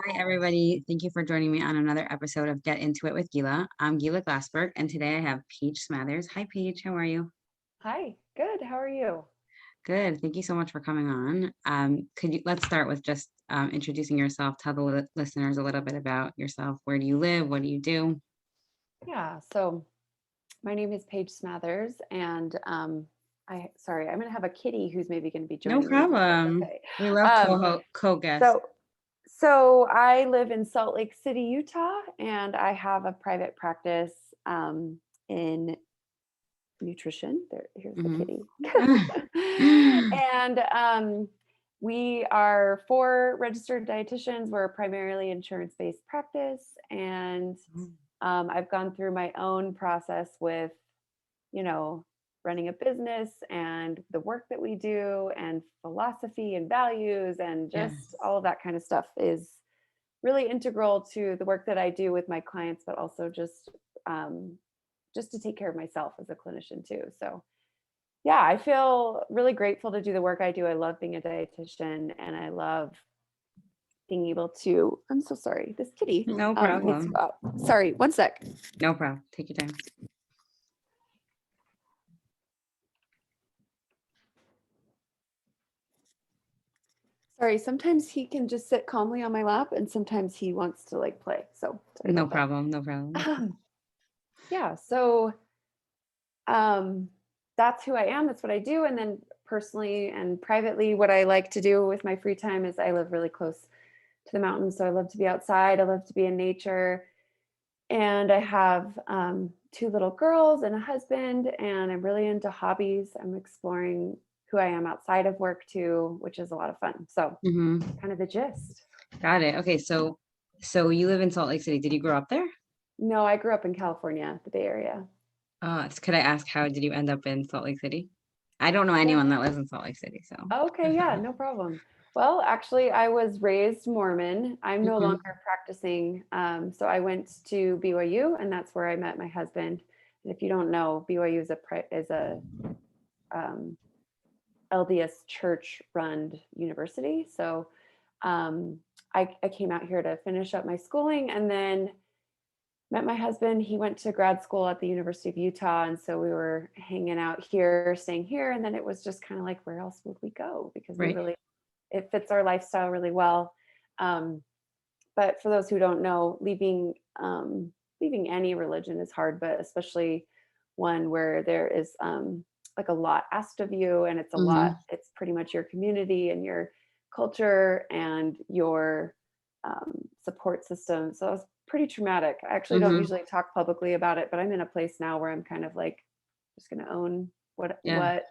Hi, everybody. Thank you for joining me on another episode of Get Into It with Gila. I'm Gila Glassberg, and today I have Paige Smathers. Hi, Paige. How are you? Hi, good. How are you? Good. Thank you so much for coming on. Let's start with just introducing yourself. Tell the listeners a little bit about yourself. Where do you live? What do you do? Yeah, so my name is Paige Smathers, and I'm going to have a kitty who's maybe going to be No joining me. That's problem. okay. We love Um, co-guests. so, so I live in Salt Lake City, Utah, and I have a private practice in nutrition. Here's the Mhm. kitty, and we are 4 registered dietitians. We're a primarily insurance-based practice, and I've gone through my own process with, you know, running a business and the work that we do and philosophy and values and just Yes. all of that kind of stuff is really integral to the work that I do with my clients, but also just to take care of myself as a clinician too. So yeah, I feel really grateful to do the work I do. I love being a dietitian and I love being able to, I'm so sorry, this kitty No needs to problem. go out. Sorry, one sec. No problem. Take your time. Sorry, sometimes he can just sit calmly on my lap and sometimes he wants to like play. So sorry No about that. problem. No problem. Yeah, so um that's who I am, that's what I do. And then personally and privately, what I like to do with my free time is I live really close to the mountains. So I love to be outside, I love to be in nature. And I have 2 little girls and a husband, and I'm really into hobbies. I'm exploring who I am outside of work too, which is a lot of fun. So Hmm. kind of the gist. Got it. Okay, so you live in Salt Lake City. Did you grow up there? No, I grew up in California, the Bay Area. Could I ask how did you end up in Salt Lake City? I don't know anyone Yeah. that lives in Salt Lake City, so. Okay, yeah, no problem. Well, actually, I was raised Mormon. I'm no Mhm. longer practicing. So I went to BYU, and that's where I met my husband. And if you don't know, BYU is a um, LDS church run university. So I came out here to finish up my schooling and then met my husband. He went to grad school at the University of Utah. And so we were hanging out here, staying here. And then it was just kind of like, where else would we go? Because Right. it fits our lifestyle really well. Um, but for those who don't know, leaving any religion is hard, but especially one where there is like a lot asked of you, and Mhm. it's pretty much your community and your culture and your support system. So it was pretty traumatic. I actually don't Mhm. usually talk publicly about it, but I'm in a place now where I'm kind of like just going to own Yeah. what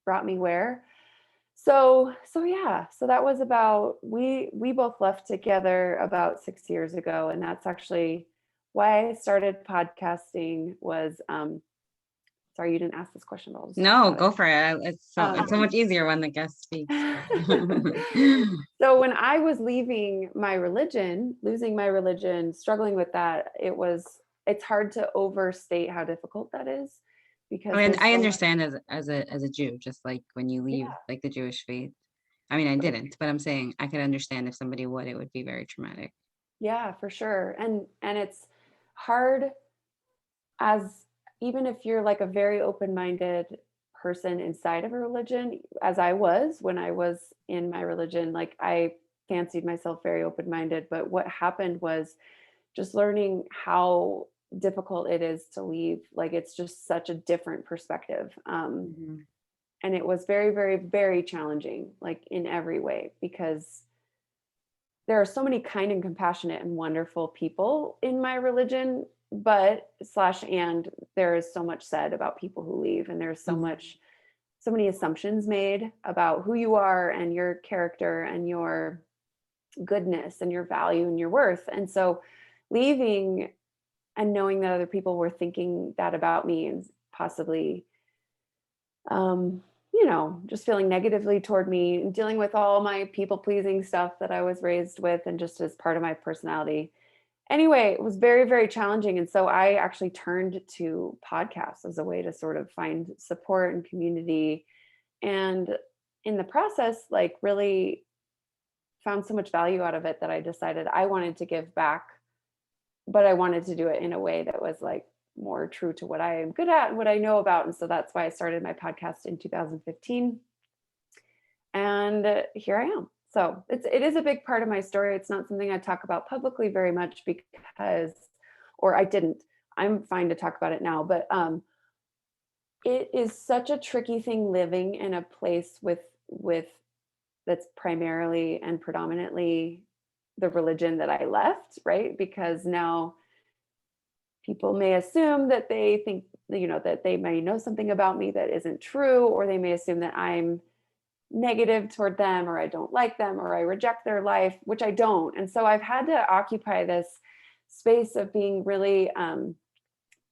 brought me where. So yeah, so that was about we both left together about 6 years ago, and that's actually why I started podcasting. Was sorry, you didn't ask this question, but I'll just talk No, about it. go for it. It's so much easier when the guest speaks. So when I was leaving my religion, losing my religion, struggling with that, it's hard to overstate how difficult that is I because mean, there's I so much. understand as a Jew, just like when you leave Yeah, like the Jewish faith. I mean, I for didn't, but I'm saying I could understand if somebody would, it would be very traumatic. yeah, for sure. And it's hard as even if you're like a very open-minded person inside of a religion, as I was when I was in my religion, like I fancied myself very open-minded, but what happened was just learning how difficult it is to leave. Like it's just such a different perspective. Mhm. And it was very, very, very challenging, like in every way, because there are so many kind and compassionate and wonderful people in my religion, but slash and there is so much said about people who leave, and there's Mhm. so many assumptions made about who you are and your character and your goodness and your value and your worth. And so leaving and knowing that other people were thinking that about me and possibly um, just feeling negatively toward me and dealing with all my people pleasing stuff that I was raised with and just as part of my personality. Anyway, it was very, very challenging. And so I actually turned to podcasts as a way to sort of find support and community. And in the process, like really found so much value out of it that I decided I wanted to give back, but I wanted to do it in a way that was like more true to what I am good at and what I know about. And so that's why I started my podcast in 2015. And here I am. So it is a big part of my story. It's not something I talk about publicly very much because, or I didn't. I'm fine to talk about it now, but it is such a tricky thing living in a place with that's primarily and predominantly the religion that I left, right? Because now people may assume that they think, that they may know something about me that isn't true, or they may assume that I'm negative toward them, or I don't like them, or I reject their life, which I don't. And so I've had to occupy this space of being really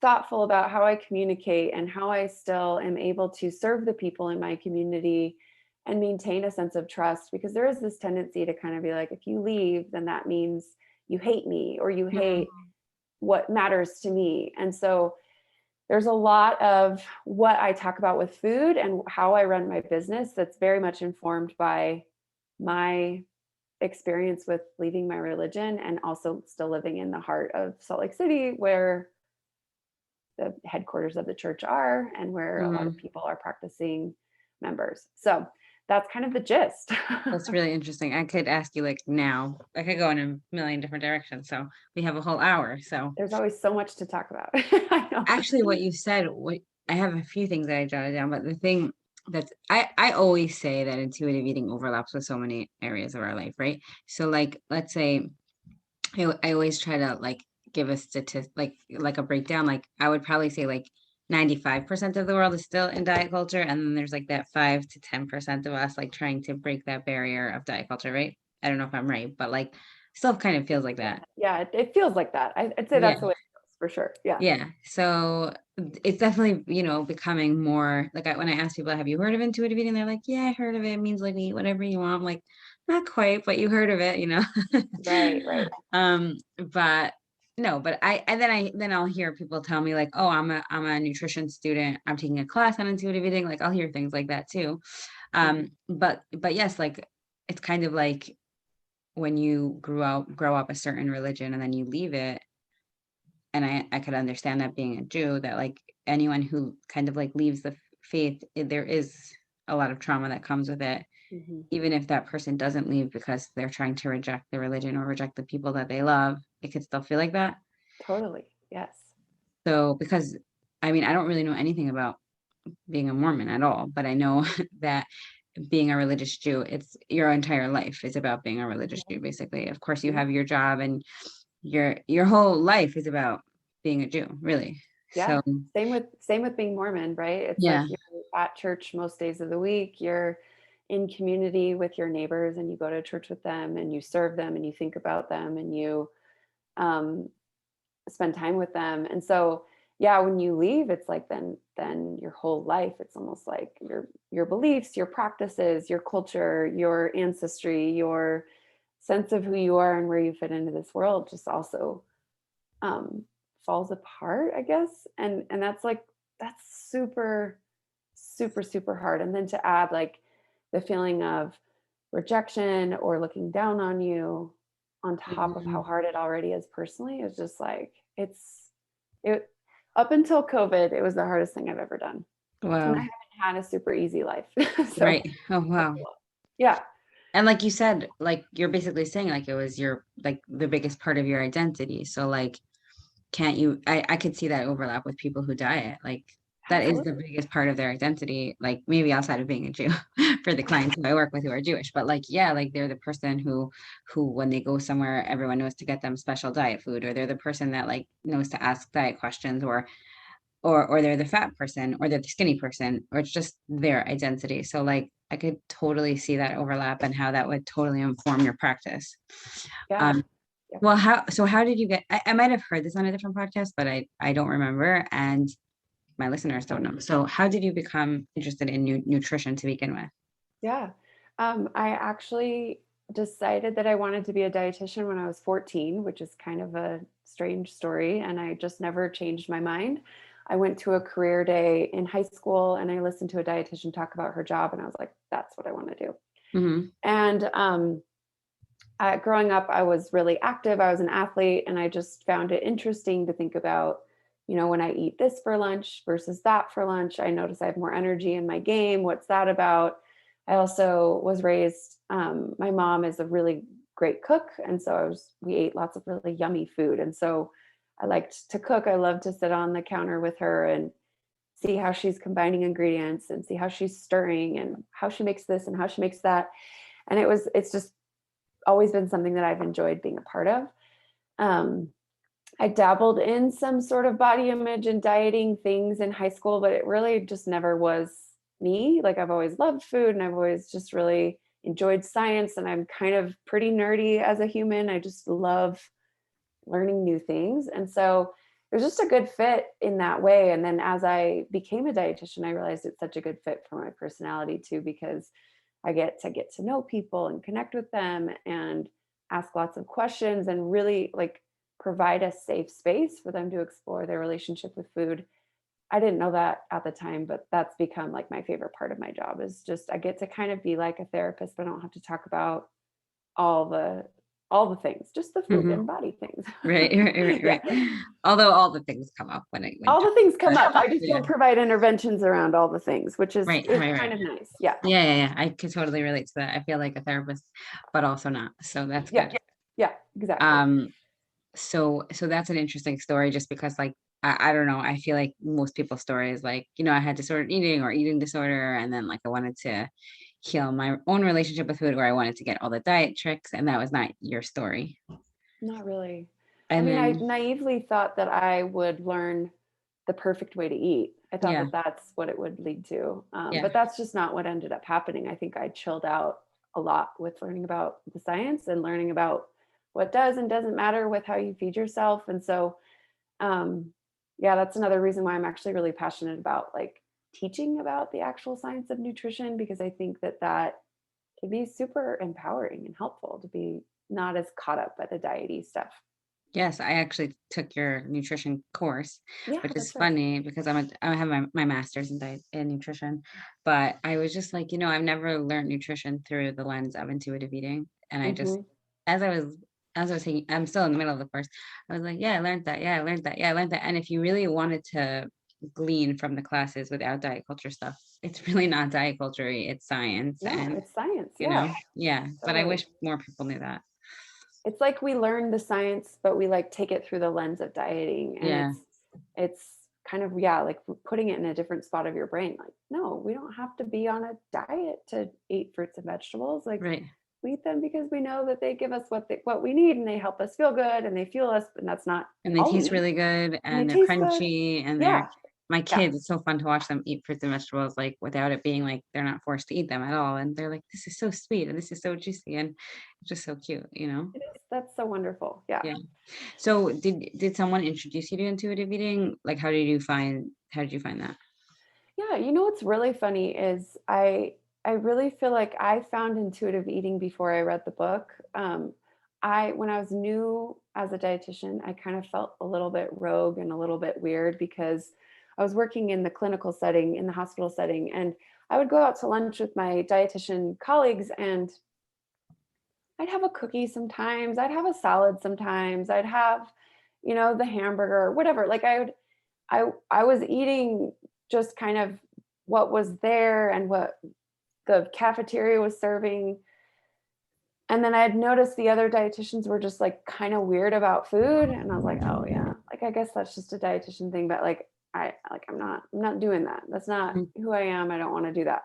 thoughtful about how I communicate and how I still am able to serve the people in my community and maintain a sense of trust, because there is this tendency to kind of be like, if you leave, then that means you hate me or you hate what matters to me. And so there's a lot of what I talk about with food and how I run my business that's very much informed by my experience with leaving my religion and also still living in the heart of Salt Lake City, where the headquarters of the church are and where a lot of Mhm. people are practicing members. So that's kind of the gist. That's really interesting. I could ask you like now. I could go in a million different directions. So we have a whole hour. So There's always so much to talk about. I know. actually what you said, what I have a few things that I jotted down, but the thing that's I always say that intuitive eating overlaps with so many areas of our life, right? So like let's say I always try to like give a statistic like a breakdown. Like I would probably say like 95% of the world is still in diet culture. And then there's like that 5 to 10% of us like trying to break that barrier of diet culture, right? I don't know if I'm right, but like still kind of feels like that. Yeah, it feels like that. I'd say Yeah. that's the way it feels for sure. Yeah. Yeah. So it's definitely, becoming more like when I ask people, have you heard of intuitive eating? They're like, yeah, I heard of it. It means like eat whatever you want. I'm like, not quite, but you heard of it. Right, right. But no, but then I'll hear people tell me like, oh, I'm a nutrition student. I'm taking a class on intuitive eating. Like I'll hear things like that too. Mhm. But yes, like it's kind of like when you grow up a certain religion and then you leave it. And I could understand that being a Jew, that like anyone who kind of like leaves the faith, there is a lot of trauma that comes with it, Mhm. even if that person doesn't leave because they're trying to reject the religion or reject the people that they love, it could still feel like that. Totally. Yes. So, because I mean, I don't really know anything about being a Mormon at all, but I know that being a religious Jew, it's your entire life is about being a religious Jew, basically. Of course, you Mhm. have your job and your whole life is about being a Jew, really. Yeah. So, Same with being Mormon, right? It's yeah. like you're at church most days of the week. You're in community with your neighbors and you go to church with them and you serve them and you think about them and you um spend time with them. And so yeah, when you leave, it's like then your whole life, it's almost like your beliefs, your practices, your culture, your ancestry, your sense of who you are and where you fit into this world just also um falls apart, I guess. And that's super super hard. And then to add like the feeling of rejection or looking down on you on top of how Mhm. hard it already is personally is just like it up until COVID, it was the hardest thing I've ever done. And I Wow. haven't had a super easy life. So Right. Oh, that's wow. a lot. Yeah. And like you said, like you're basically saying like it was your like the biggest part of your identity. So like can't you I could see that overlap with people who diet. Like that is the Absolutely. biggest part of their identity, like maybe outside of being a Jew for the clients who I work with who are Jewish. But like, yeah, like they're the person who when they go somewhere, everyone knows to get them special diet food, or they're the person that like knows to ask diet questions, or they're the fat person or they're the skinny person, or it's just their identity. So like I could totally see that overlap and how that would totally inform your practice. Yeah. um Yep. well, how did you get, I might have heard this on a different podcast, but I don't remember, and my listeners don't know. So how did you become interested in nutrition to begin with? Yeah. I actually decided that I wanted to be a dietitian when I was 14, which is kind of a strange story. And I just never changed my mind. I went to a career day in high school and I listened to a dietitian talk about her job. And I was like, that's what I want to do. Hmm. And growing up, I was really active. I was an athlete, and I just found it interesting to think about, when I eat this for lunch versus that for lunch, I notice I have more energy in my game. What's that about? I also was raised, my mom is a really great cook. And so we ate lots of really yummy food. And so I liked to cook. I loved to sit on the counter with her and see how she's combining ingredients and see how she's stirring and how she makes this and how she makes that. And it's just always been something that I've enjoyed being a part of. I dabbled in some sort of body image and dieting things in high school, but it really just never was me. Like, I've always loved food, and I've always just really enjoyed science, and I'm kind of pretty nerdy as a human. I just love learning new things. And so it was just a good fit in that way. And then as I became a dietitian, I realized it's such a good fit for my personality too, because I get to know people and connect with them and ask lots of questions and really like provide a safe space for them to explore their relationship with food. I didn't know that at the time, but that's become like my favorite part of my job, is just I get to kind of be like a therapist, but I don't have to talk about all the things, just the food and body things. Right. Yeah. Although all the things come up when All the things come up. I just yeah. don't provide interventions around all the things, which is Right. kind of nice. Yeah. Yeah. I can totally relate to that. I feel like a therapist, but also not. So that's Yeah. good. Yeah, exactly. So that's an interesting story, just because like I don't know, I feel like most people's story is like, I had disordered eating or eating disorder, and then like I wanted to heal my own relationship with food, or I wanted to get all the diet tricks, and that was not your story. Not really. I And mean, I then naively thought that I would learn the perfect way to eat. I thought yeah, that that's what it would lead to. yeah, But that's just not what ended up happening. I think I chilled out a lot with learning about the science and learning about what does and doesn't matter with how you feed yourself. And so, um, yeah, that's another reason why I'm actually really passionate about like teaching about the actual science of nutrition, because I think that that can be super empowering and helpful to be not as caught up by the diety stuff. yes, I actually took your nutrition course, Yeah, which is that's right. funny because I have my master's in diet and nutrition, but I was just like, I've never learned nutrition through the lens of intuitive eating. And I just, Mhm. as I was taking, I'm still in the middle of the course. I was like, yeah, I learned that. Yeah, I learned that. Yeah, I learned that. And if you really wanted to glean from the classes without diet culture stuff, it's really not diet culture, it's science. No, And, it's science. Yeah, yeah, but I totally. wish more people knew that. It's like we learn the science, but we like take it through the lens of dieting, and Yeah, it's kind of, yeah, like putting it in a different spot of your brain. Like, no, we don't have to be on a diet to eat fruits and vegetables. Like, right. we eat them because we know that they give us what we need, and they help us feel good, and they fuel us, and that's not And they all we taste need. really good, And they and they're taste good. crunchy, and Yeah. my Yeah. kids, it's so fun to watch them eat fruits and vegetables, like, without it being like they're not forced to eat them at all, and they're like, "This is so sweet, and this is so juicy," and it's just so cute, you know? It is. That's so wonderful. Yeah. Yeah. So did someone introduce you to intuitive eating? Like, how did you find that? Yeah, what's really funny is I really feel like I found intuitive eating before I read the book. I When I was new as a dietitian, I kind of felt a little bit rogue and a little bit weird because I was working in the clinical setting, in the hospital setting, and I would go out to lunch with my dietitian colleagues, and I'd have a cookie sometimes, I'd have a salad sometimes, I'd have, the hamburger, whatever. Like I was eating just kind of what was there and what the cafeteria was serving. And then I had noticed the other dietitians were just like kind of weird about food. And I was like, oh yeah, like I guess that's just a dietitian thing. But like I'm not doing that. That's not Mhm. who I am. I don't want to do that.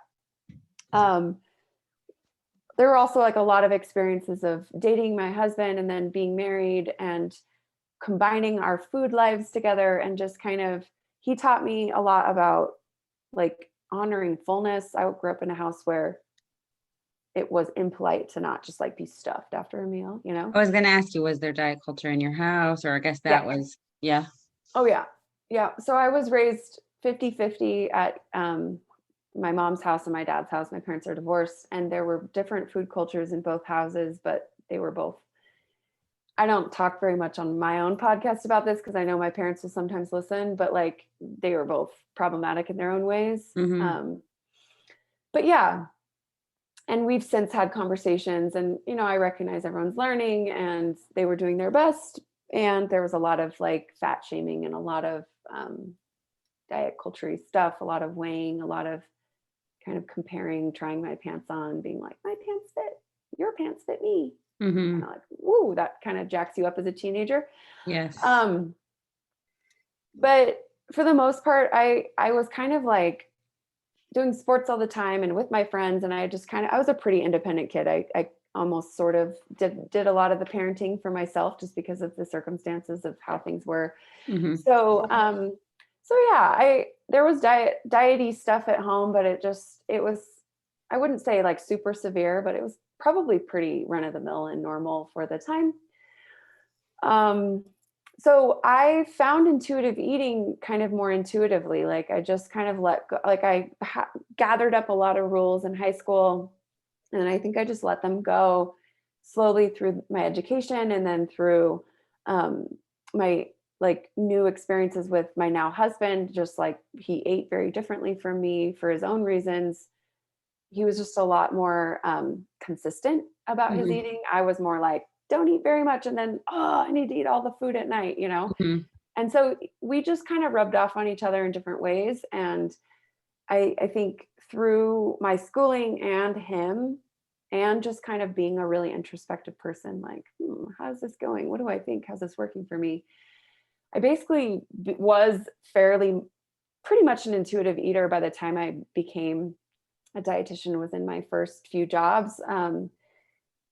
Um, there were also like a lot of experiences of dating my husband and then being married and combining our food lives together, and just kind of, he taught me a lot about like honoring fullness. I grew up in a house where it was impolite to not just like be stuffed after a meal, you know? I was gonna ask you, was there diet culture in your house? Or I guess Yeah. that was yeah. Oh yeah. Yeah. So I was raised 50-50 at my mom's house and my dad's house. My parents are divorced, and there were different food cultures in both houses, but they were both, I don't talk very much on my own podcast about this because I know my parents will sometimes listen, but like they were both problematic in their own ways. Mhm. But yeah, And we've since had conversations, and, you know, I recognize everyone's learning and they were doing their best. And there was a lot of like fat shaming and a lot of diet culture stuff, a lot of weighing, a lot of kind of comparing, trying my pants on, being like, my pants fit, your pants fit me. Mm-hmm. Kind of like, woo, that kind of jacks you up as a teenager. Yes. Um, but for the most part, I was kind of like doing sports all the time and with my friends, and I just kind of, I was a pretty independent kid. I almost sort of did a lot of the parenting for myself just because of the circumstances of how things were. Mm-hmm. So so yeah, there was diety stuff at home, but it was, I wouldn't say like super severe, but it was probably pretty run of the mill and normal for the time. Um, so I found intuitive eating kind of more intuitively. Like I just kind of let go, like gathered up a lot of rules in high school, and I think I just let them go slowly through my education, and then through um, my like new experiences with my now husband. Just like he ate very differently from me for his own reasons. He was just a lot more consistent about his Mm-hmm. eating. I was more like, don't eat very much, and then, oh, I need to eat all the food at night, you know? Mm-hmm. And so we just kind of rubbed off on each other in different ways. And I think through my schooling and him, and just kind of being a really introspective person, like, how's this going? What do I think? How's this working for me? I basically was fairly pretty much an intuitive eater by the time I became a dietitian, was in my first few jobs. And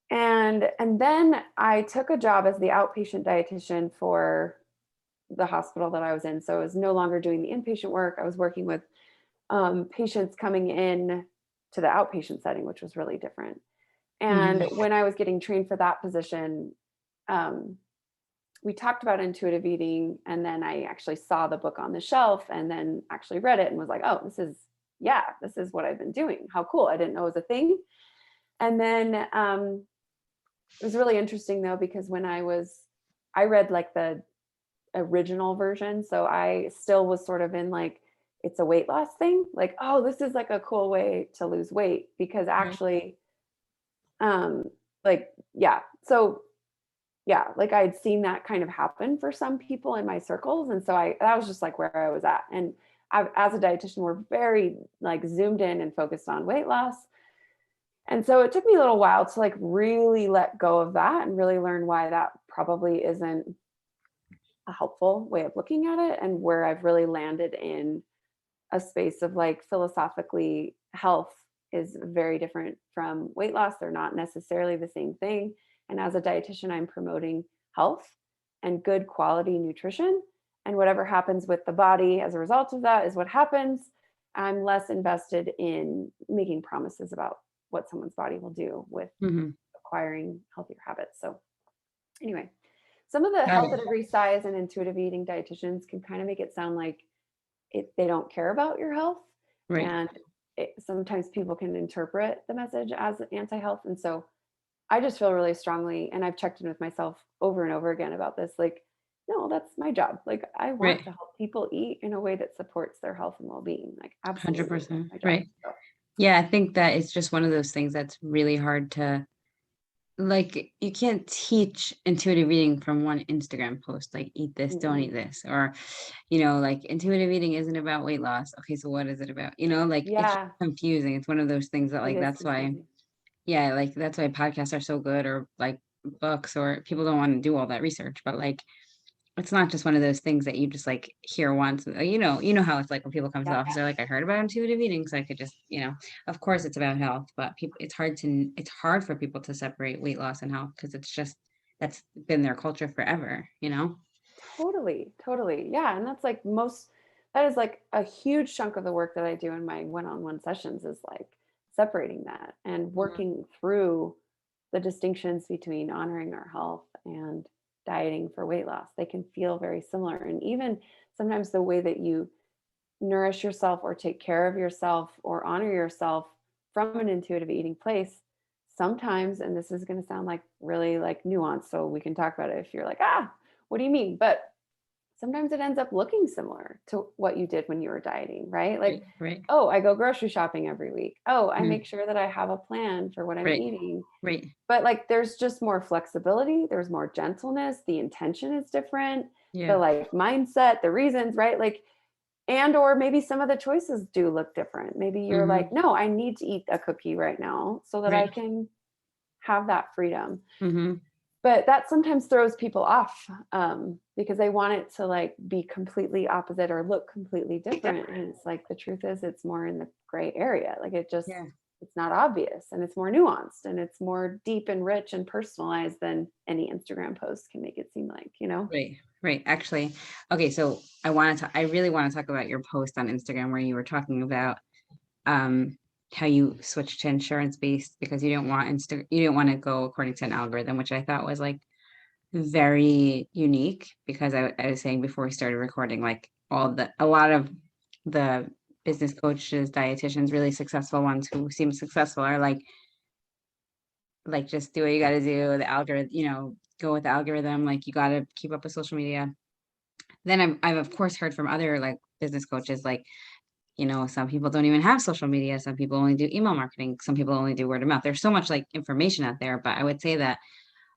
then I took a job as the outpatient dietitian for the hospital that I was in. So I was no longer doing the inpatient work. I was working with patients coming in to the outpatient setting, which was really different. And Mm-hmm. when I was getting trained for that position, um, we talked about intuitive eating, and then I actually saw the book on the shelf and then actually read it and was like, oh, this is what I've been doing. How cool. I didn't know it was a thing. And then it was really interesting though, because when I read like the original version. So I still was sort of in like, it's a weight loss thing. Like, oh, this is like a cool way to lose weight, because Right. actually, like, yeah. So yeah, like I'd seen that kind of happen for some people in my circles. And so that was just like where I was at. And as a dietitian, we're very like zoomed in and focused on weight loss. And so it took me a little while to like really let go of that and really learn why that probably isn't a helpful way of looking at it, and where I've really landed in a space of like, philosophically, health is very different from weight loss. They're not necessarily the same thing. And as a dietitian, I'm promoting health and good quality nutrition. And whatever happens with the body as a result of that is what happens. I'm less invested in making promises about what someone's body will do with Mm-hmm. acquiring healthier habits. So anyway, some of the Got health it. at every size and intuitive eating dietitians can kind of make it sound like they don't care about your health. Right. And sometimes people can interpret the message as anti-health. And so I just feel really strongly, and I've checked in with myself over and over again about this, like, no, that's my job. Like, I want Right. to help people eat in a way that supports their health and well-being. Like, absolutely, that's 100%. my job. Right. So, Yeah, I think that it's just one of those things that's really hard to, like, you can't teach intuitive eating from one Instagram post, like eat this, don't eat mm-mm. this, or like intuitive eating isn't about weight loss. Okay, so what is it about? Like it's just Yeah, confusing. It's one of those things that it like is that's why, confusing. yeah, like that's why podcasts are so good, or like books, or people don't want to do all that research, but like it's not just one of those things that you just like hear once. You know how it's like when people come to the Yeah, office, they're like, I heard about intuitive eating, so I could just, of course it's about health, but people, it's hard for people to separate weight loss and health because it's just that's been their culture forever. totally, totally. Yeah. And that is like a huge chunk of the work that I do in my one-on-one sessions, is like separating that and Mhm. working through the distinctions between honoring our health and dieting for weight loss. They can feel very similar. And even sometimes the way that you nourish yourself or take care of yourself or honor yourself from an intuitive eating place, sometimes, and this is going to sound like really like nuanced, so we can talk about it if you're like, what do you mean? But sometimes it ends up looking similar to what you did when you were dieting, right? Like, Right. Right. oh, I go grocery shopping every week. Oh, I Mm, make sure that I have a plan for what I'm right. eating. Right. But like there's just more flexibility, there's more gentleness, the intention is different, Yeah. the like mindset, the reasons, right? Like, and or maybe some of the choices do look different. Maybe you're Mm-hmm. like, no, I need to eat a cookie right now so that I Right. can have that freedom. Mm-hmm. But that sometimes throws people off, because they want it to like be completely opposite or look completely different. And it's like the truth is it's more in the gray area. Like Yeah. it's not obvious, and it's more nuanced, and it's more deep and rich and personalized than any Instagram post can make it seem like, you know? Right. Right. Actually, okay. So I really want to talk about your post on Instagram where you were talking about um how you switched to insurance based because you didn't want to go according to an algorithm, which I thought was like very unique because I was saying before we started recording, like a lot of the business coaches, dietitians, really successful ones who seem successful are like just do what you got to do. The algorithm, go with the algorithm. Like you got to keep up with social media. Then I've of course heard from other like business coaches, like, some people don't even have social media. Some people only do email marketing. Some people only do word of mouth. There's so much like information out there, but I would say that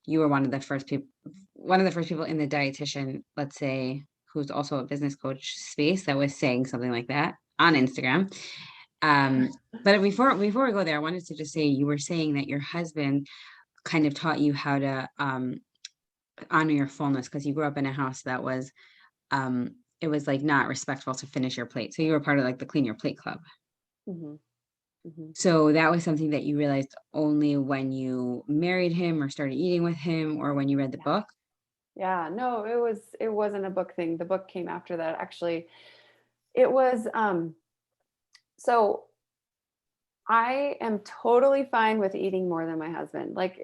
you were one of the first people in the dietitian, let's say, who's also a business coach space that was saying something like that on Instagram. But before we go there, I wanted to just say you were saying that your husband kind of taught you how to honor your fullness because you grew up in a house that was it was like not respectful to finish your plate. So you were part of like the clean your plate club. Hmm. Hmm. So that was something that you realized only when you married him or started eating with him or when you read the Yeah. book. Yeah. No, it wasn't a book thing. The book came after that. Actually, it was, so I am totally fine with eating more than my husband. Like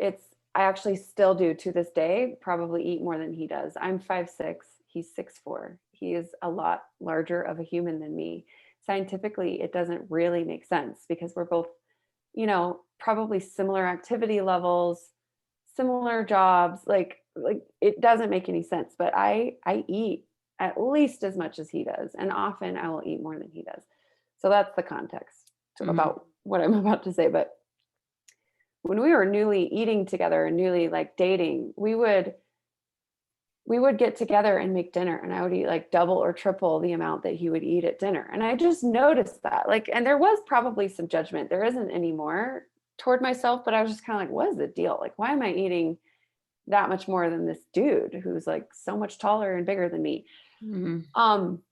I actually still do to this day, probably eat more than he does. I'm 5'6", he's 6'4". He is a lot larger of a human than me. Scientifically, it doesn't really make sense because we're both, probably similar activity levels, similar jobs. Like it doesn't make any sense, but I eat at least as much as he does, and often I will eat more than he does. So that's the context Mhm. about what I'm about to say. But when we were newly eating together and newly like dating, we would get together and make dinner, and I would eat like double or triple the amount that he would eat at dinner. And I just noticed that, like, and there was probably some judgment. There isn't anymore toward myself, but I was just kind of like, what is the deal? Like, why am I eating that much more than this dude who's like so much taller and bigger than me? Mhm. Um,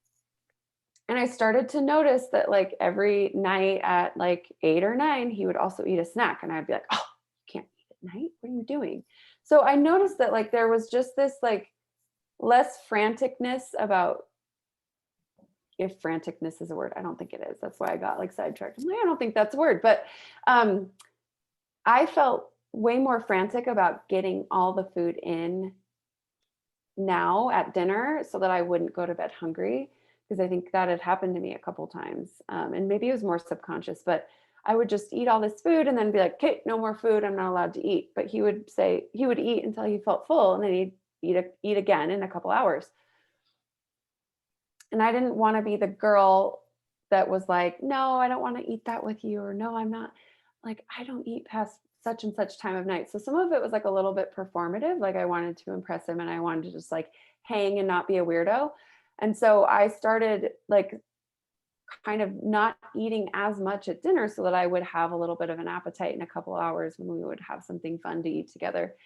And I started to notice that like every night at like 8 or 9, he would also eat a snack. And I'd be like, oh, you can't eat at night. What are you doing? So I noticed that like there was just this like less franticness about, if franticness is a word. I don't think it is. That's why I got like sidetracked. I'm like, I don't think that's a word. But um, I felt way more frantic about getting all the food in now at dinner so that I wouldn't go to bed hungry, because I think that had happened to me a couple times. And maybe it was more subconscious, but I would just eat all this food and then be like, okay, no more food. I'm not allowed to eat. But he would say he would eat until he felt full, and then he'd eat again in a couple hours. And I didn't want to be the girl that was like, no, I don't want to eat that with you. Or no, I'm not, like, I don't eat past such and such time of night. So some of it was like a little bit performative. Like I wanted to impress him and I wanted to just like hang and not be a weirdo. And so I started like kind of not eating as much at dinner so that I would have a little bit of an appetite in a couple hours when we would have something fun to eat together.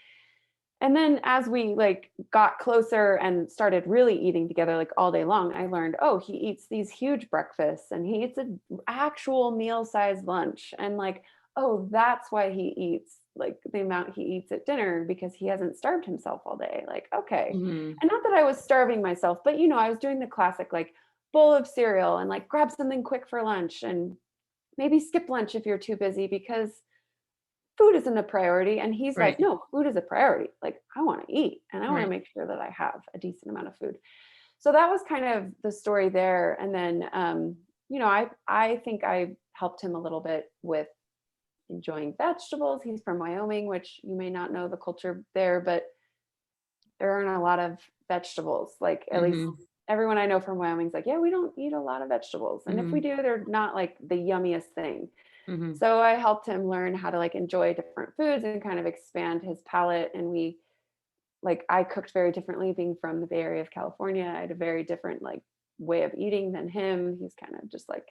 And then as we like got closer and started really eating together like all day long, I learned, oh, he eats these huge breakfasts and he eats an actual meal sized lunch. And like, oh, that's why he eats like the amount he eats at dinner, because he hasn't starved himself all day. Like, okay. Mhm. And not that I was starving myself, but I was doing the classic like bowl of cereal and like grab something quick for lunch and maybe skip lunch if you're too busy because food isn't a priority. And he's like, Right. no, food is a priority. Like, I want to eat and I want to Right. make sure that I have a decent amount of food. So that was kind of the story there. And then, I think I helped him a little bit with enjoying vegetables. He's from Wyoming, which you may not know the culture there, but there aren't a lot of vegetables, like at least Mhm. everyone I know from Wyoming's like, yeah, we don't eat a lot of vegetables. And if we Mm-hmm. do, they're not like the yummiest thing. Mm-hmm. So I helped him learn how to like enjoy different foods and kind of expand his palate. And we like, I cooked very differently being from the Bay Area of California. I had a very different like way of eating than him. He's kind of just like,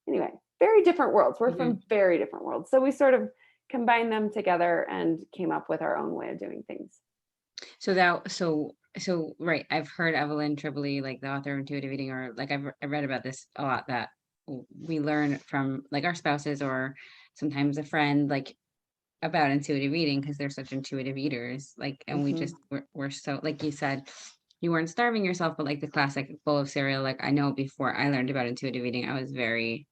anyway, very different worlds. We're Mm-hmm. from very different worlds. So we sort of combined them together and came up with our own way of doing things. So right, I've heard Evelyn Tribole, like the author of Intuitive Eating, or like I've read about this a lot, that we learn from like our spouses or sometimes a friend, like about intuitive eating because they're such intuitive eaters, like, and we Mhm. just we're so, like you said, you weren't starving yourself, but like the classic bowl of cereal. Like I know before I learned about intuitive eating, I was very,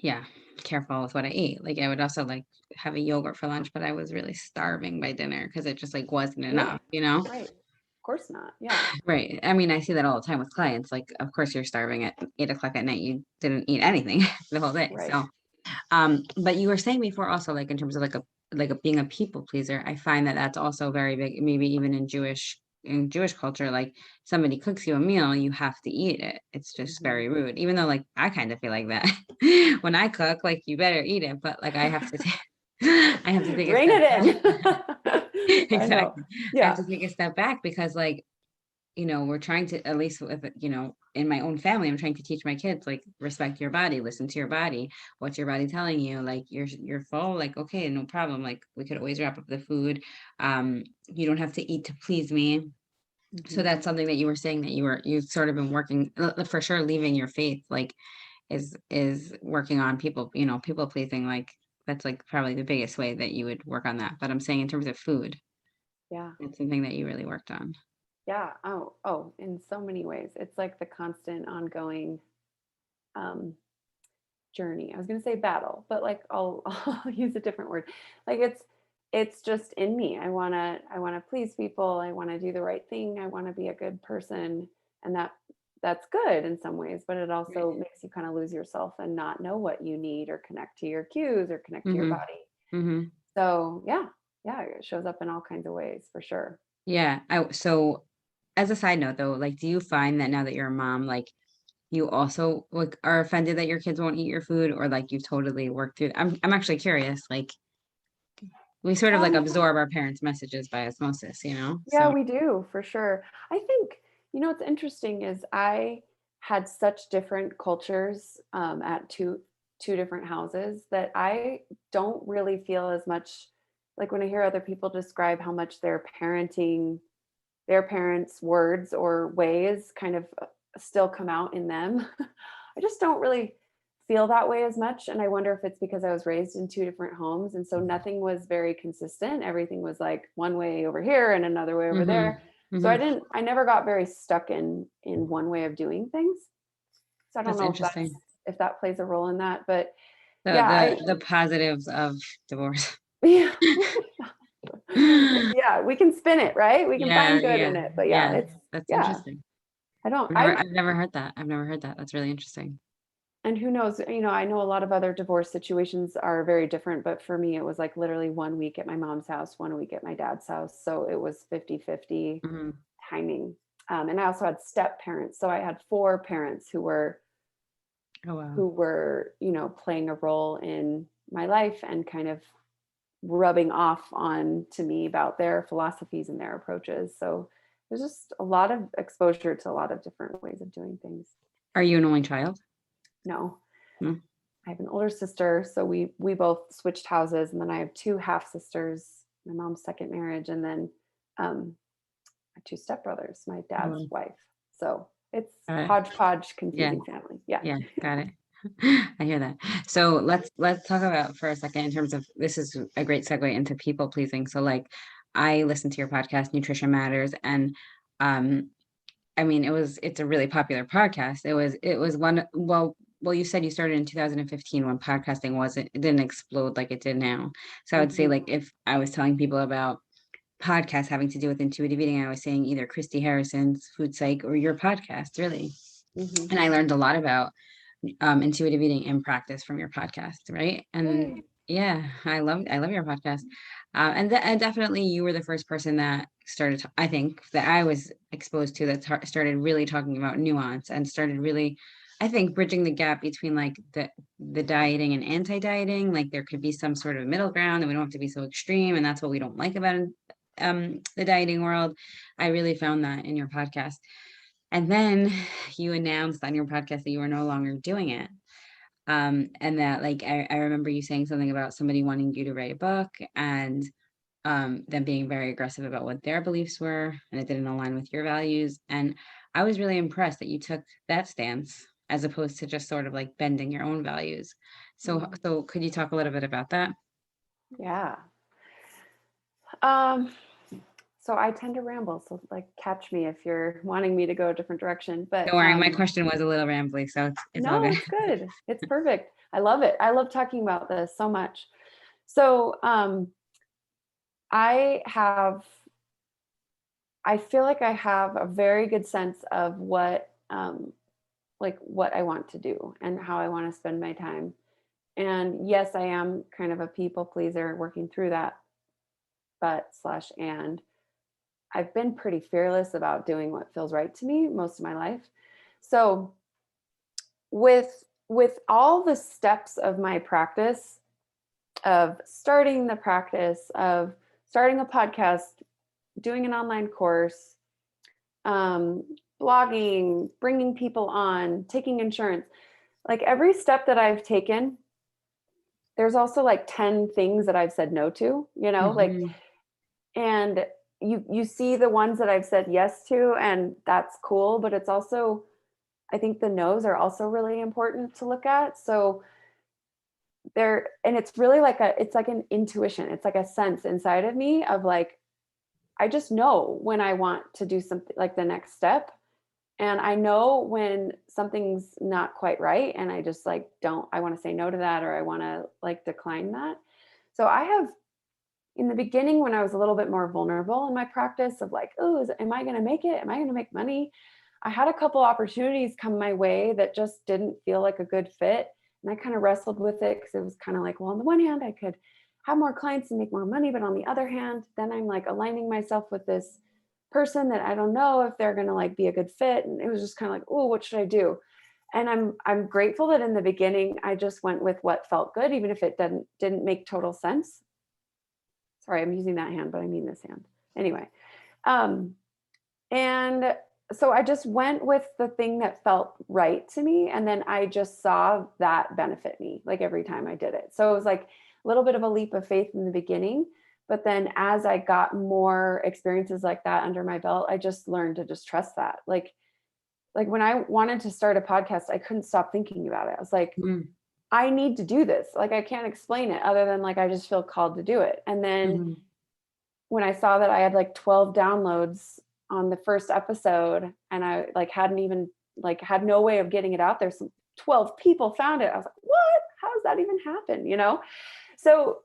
yeah, careful with what I ate. Like I would also like have a yogurt for lunch, but I was really starving by dinner because it just like wasn't Yeah. enough, you know? Right. Of course not. Yeah. Right. I mean, I see that all the time with clients. Like, of course you're starving at 8 o'clock at night. You didn't eat anything the whole day. Right. So, but you were saying before also, like in terms of like a being a people pleaser, I find that that's also very big, maybe even in Jewish culture, like somebody cooks you a meal, you have to eat it. It's just Mhm. very rude. Even though like I kind of feel like that when I cook, like you better eat it, but like I have to I have to take a Rein step it back. in. I know. Exactly. I have Yeah. to take a step back because like, we're trying to, at least with, in my own family, I'm trying to teach my kids, like, respect your body, listen to your body. What's your body telling you? Like, you're full, like, okay, no problem. Like, we could always wrap up the food. You don't have to eat to please me. So Mhm. that's something that you were saying that you've sort of been working, for sure, leaving your faith, like, is working on people, people pleasing, like, that's like probably the biggest way that you would work on that. But I'm saying in terms of food, Yeah. it's something that you really worked on. Yeah. Oh, in so many ways. It's like the constant ongoing um journey. I was going to say battle, but like I'll use a different word. Like it's just in me. I want to please people. I want to do the right thing. I want to be a good person, and that's good in some ways, but it also makes you kind of lose yourself and not know what you need or connect to your cues or connect to your Mm-hmm. body. Mm-hmm. So, yeah. Yeah, it shows up in all kinds of ways for sure. Yeah. So as a side note though, like, do you find that now that you're a mom, like you also like are offended that your kids won't eat your food, or like you totally work through? I'm actually curious. Like we sort of like Um absorb our parents' messages by osmosis, you know? Yeah, So we do for sure. I think, what's interesting is I had such different cultures at two different houses that I don't really feel as much like when I hear other people describe how much their parenting, their parents' words or ways kind of still come out in them. I just don't really feel that way as much. And I wonder if it's because I was raised in two different homes. And so nothing was very consistent. Everything was like one way over here and another way over mm-hmm. there. So Mm-hmm. I never got very stuck in one way of doing things. So I don't That's know interesting. if that plays a role in that. But The yeah, the positives of divorce. yeah. Yeah, we can spin it, right? We can Yeah, find good yeah, in it. But yeah, yeah. it's That's yeah. interesting. I don't I've I never I've never heard that. I've never heard that. That's really interesting. And who knows, I know a lot of other divorce situations are very different, but for me, it was like literally 1 week at my mom's house, 1 week at my dad's house. So it was 50-50 Mm-hmm. timing. And I also had step parents. So I had four parents Oh wow. who were playing a role in my life and kind of rubbing off on to me about their philosophies and their approaches. So there's just a lot of exposure to a lot of different ways of doing things. Are you an only child? No. No. I have an older sister, so we both switched houses, and then I have two half sisters, my mom's second marriage, and then my two stepbrothers, my Oh, dad's wow. wife. So it's Got it. hodgepodge, Yeah. confusing family. Yeah. Yeah, got it. I hear that. So let's talk about for a second in terms of, this is a great segue into people pleasing. So like I listened to your podcast, Nutrition Matters, and um I mean it's a really popular podcast. It was one, well you said you started in 2015 when podcasting it didn't explode like it did now. So I would say, Hmm. like, if I was telling people about podcasts having to do with intuitive eating, I was saying either Christy Harrison's Food Psych or your podcast, really. Hmm. And I learned a lot about intuitive eating in practice from your podcast, right? And Yay. Yeah, I love your podcast. And definitely you were the first person that started, I think, that I was exposed to that started really talking about nuance and started really, I think, bridging the gap between like the dieting and anti-dieting. Like there could be some sort of middle ground and we don't have to be so extreme. And that's what we don't like about the dieting world. I really found that in your podcast. And then you announced on your podcast that you were no longer doing it. And that like I remember you saying something about somebody wanting you to write a book and them being very aggressive about what their beliefs were and it didn't align with your values. And I was really impressed that you took that stance as opposed to just sort of like bending your own values. So Mm. so could you talk a little bit about that? Yeah. Um, so I tend to ramble, so like catch me if you're wanting me to go a different direction. But Don't worry, my question was a little rambly, so it's all no, good. it's good. It's perfect. I love it. I love talking about this so much. So I have I feel like I have a very good sense of what like what I want to do and how I want to spend my time. And yes, I am kind of a people pleaser working through that, but slash and I've been pretty fearless about doing what feels right to me most of my life. So with all the steps of my practice of starting the practice of starting a podcast, doing an online course, um, blogging, bringing people on, taking insurance, like every step that I've taken, there's also like 10 things that I've said no to, like, Hmm. and you see the ones that I've said yes to, and that's cool, but it's also, I think the no's are also really important to look at. So there, and it's really like it's like an intuition. It's like a sense inside of me of like, I just know when I want to do something like the next step. And I know when something's not quite right. And I just like, I want to say no to that, or I want to like decline that. So I have, in the beginning, when I was a little bit more vulnerable in my practice of like, oh, am I going to make it? Am I going to make money? I had a couple opportunities come my way that just didn't feel like a good fit. And I kind of wrestled with it because it was kind of like, well, on the one hand, I could have more clients and make more money. But on the other hand, then I'm like aligning myself with this person that I don't know if they're going to like be a good fit. And it was just kind of like, oh, what should I do? And I'm grateful that in the beginning I just went with what felt good, even if it didn't make total sense. Sorry, I'm using that hand, but I mean this hand. Anyway, um, and so I just went with the thing that felt right to me. And then I just saw that benefit me like every time I did it. So it was like a little bit of a leap of faith in the beginning. But then as I got more experiences like that under my belt, I just learned to just trust that. Like when I wanted to start a podcast, I couldn't stop thinking about it. I was like, I need to do this. Like I can't explain it other than like I just feel called to do it. And then Hmm. when I saw that I had like 12 downloads on the first episode and I like hadn't even like had no way of getting it out there, some 12 people found it. I was like, what? How does that even happen? So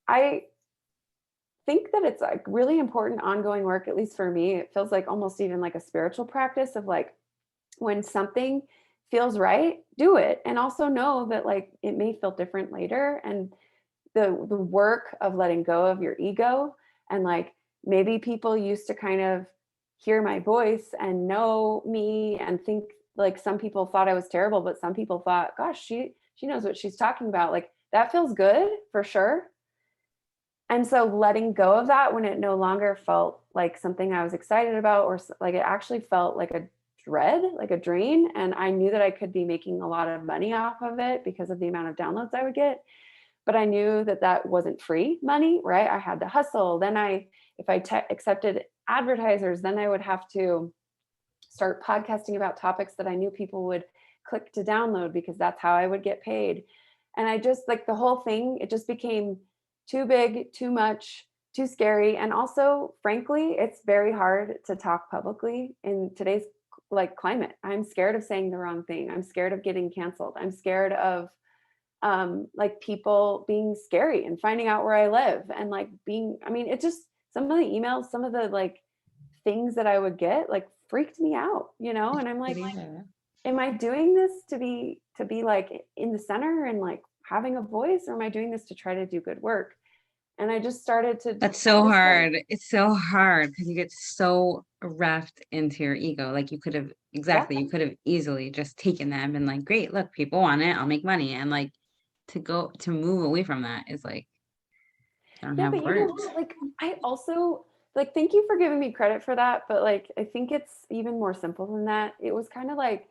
I think that it's like really important ongoing work, at least for me. It feels like almost even like a spiritual practice of like, when something feels right, do it. And also know that like it may feel different later. And the work of letting go of your ego, and like maybe people used to kind of hear my voice and know me and think like some people thought I was terrible, but some people thought, gosh, she knows what she's talking about. Like that feels good for sure. And so letting go of that when it no longer felt like something I was excited about, or like it actually felt like a dread, like a drain. And I knew that I could be making a lot of money off of it because of the amount of downloads I would get. But I knew that that wasn't free money, right? I had to hustle. Then if I accepted advertisers, then I would have to start podcasting about topics that I knew people would click to download because that's how I would get paid. And I just like the whole thing, it just became too big, too much, too scary. And also, frankly, it's very hard to talk publicly in today's like climate. I'm scared of saying the wrong thing. I'm scared of getting canceled. I'm scared of like people being scary and finding out where I live and like being, I mean, it just, some of the emails, some of the like things that I would get like freaked me out, and I'm like, Believe it. am I doing this to be like in the center and like having a voice, or am I doing this to try to do good work? And I just started to, That's so hard. It's so hard because you get so wrapped into your ego. Like you could have, yeah, exactly, you could have easily just taken that and been like, great, look, people want it, I'll make money. And like to move away from that is like, I don't yeah, have but you know words. what? Like, I also, like, thank you for giving me credit for that. But like, I think it's even more simple than that. It was kind of like,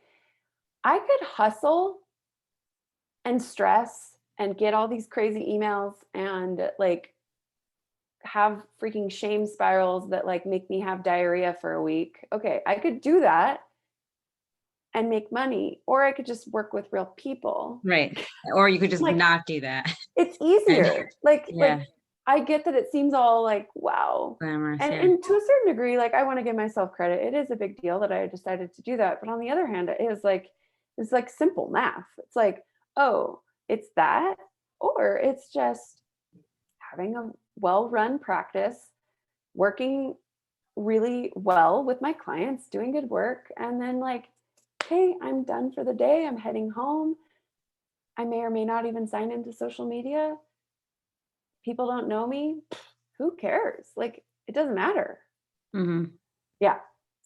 I could hustle and stress and get all these crazy emails and like have freaking shame spirals that like make me have diarrhea for a week. Okay, I could do that and make money, or I could just work with real people. Right. Or you could just Like, not do that. it's And easier. yeah, I get that it seems all like wow. glamorous. And Yeah. to a certain degree, like I want to give myself credit. It is a big deal that I decided to do that. But on the other hand, it's like simple math. It's like, oh, it's that, or it's just having a well-run practice, working really well with my clients, doing good work, and then like, hey, I'm done for the day. I'm heading home. I may or may not even sign into social media. People don't know me. Who cares? Like, it doesn't matter. Mm-hmm. Yeah.